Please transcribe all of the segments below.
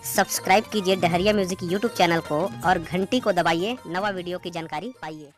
Subscribe कीजिए डहरिया music YouTube channel को और घंटी को दबाइए नवा वीडियो की जानकारी पाइए।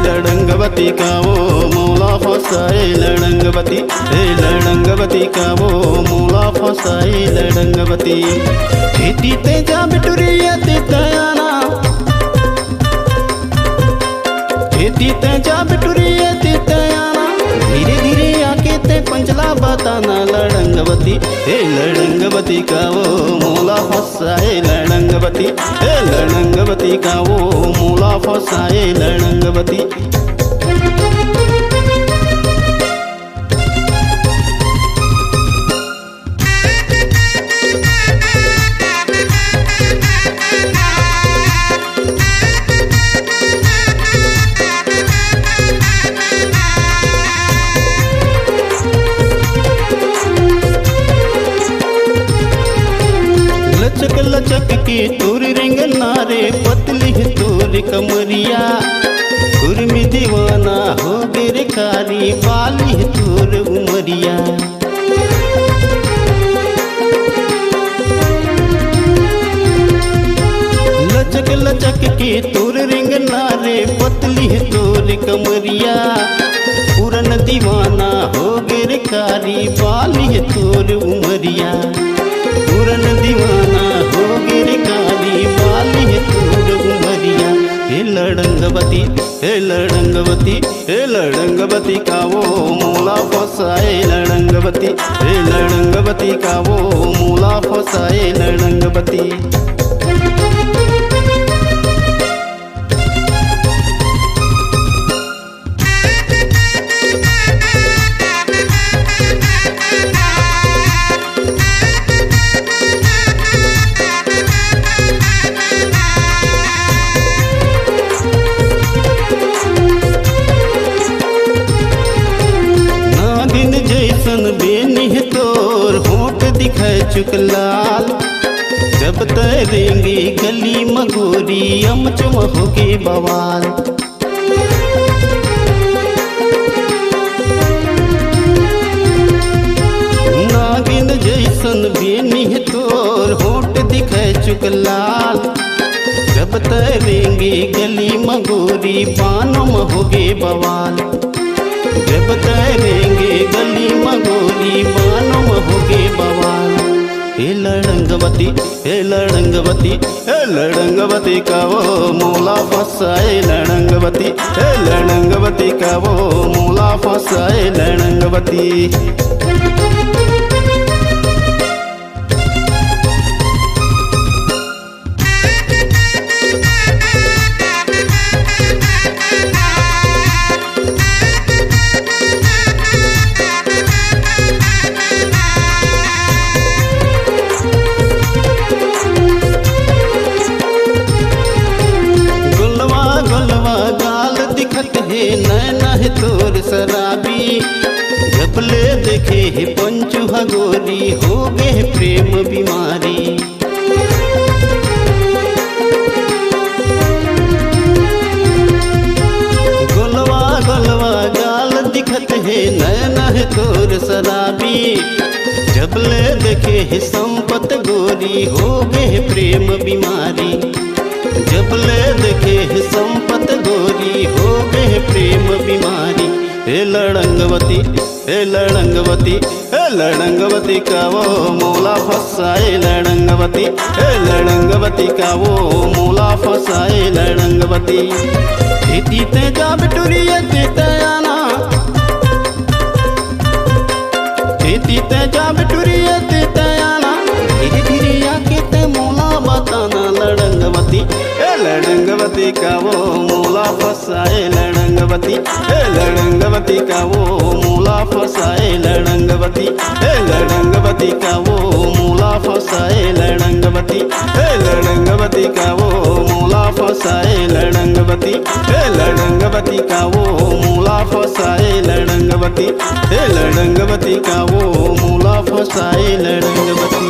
लड़ंगवती का वो मूला फसाए लड़ंगवती, लड़ंगवती का वो मूला फसाए लड़ंगवती। खेती ते जा बिटुरिया ते तयाना, खेती ते जा बिटुरिया ते तयाना। धीरे धीरे आके ते पंचला बताना लड़ंगवती, लड़ंगवती का वो मूला फसाए लड़ंगवती, लड़ंगवती का वो मूला फसाए लड़ंगवती। लचक लचक की तोर रिंग नारे पतली तोर कमरिया। कुर्मी दीवाना हो गिर कारी बाली तोर उमरिया। लचक लचक की तोर रिंग नारे पतली तोर कमरिया। पूरन दीवाना हो गिर कारी बाली तोर उमरिया। पूरन दीवाना हो गिर काली बाली तोर उमरिया। हे लड़ंगवती, हे लड़ंगवती, हे लड़ंगवती का वो मूला फसाए लड़ंगवती, हे लड़ंगवती का वो मूला फसाए लड़ंगवती। बेनी तोर होठ दिखाए चुकलाल। जब तरेंगी गली मगोरी अमचम होगे बवाल। नागिन जैसन बेनी तोर होठ दिखाए चुकलाल। जब तरेंगी गली मगोरी बानम होगे बवाल। जब तरेंगे गली मगोरी बानम होगे बवाल। हे लड़ंगवती, हे लड़ंगवती, हे लड़ंगवती का वो मूला फसाए लड़ंगवती, हे लड़ंगवती का वो मूला फसाए लड़ंगवती। नैना है तोर शराबी। जबले देखे है पंचु हगोरी हो गए प्रेम बीमारी। गोलवा गोलवा गाल दिखत है नैना है तोर शराबी। जबले देखे है संपत गोरी हो गए प्रेम बीमारी। जबले देखे है संपत गोरी हो गए प्रेम बीमारी। हे लड़ंगवती, हे लड़ंगवती, हे लड़ंगवती का वो मूला फसाए लड़ंगवती, हे लड़ंगवती का वो मूला फसाए लड़ंगवती। खेती ते जा बिटुरिया ते तयाना, खेती ते जा बिटुरिया ते तयाना। धीरे धीरे आके ते मूला बताना लड़ंगवती, लड़ंगवती का वो मूला फसाए लड़ंगवती, लड़ंगवती का वो मूला फसाए लड़ंगवती, लड़ंगवती का वो मूला फसाए लड़ंगवती, लड़ंगवती का वो मूला फसाए लड़ंगवती। लड़ंगवती, हे लड़ंगवती का वो मूला फसाए लड़ंगवती, हे लड़ंगवती का वो मूला फसाए लड़ंगवती।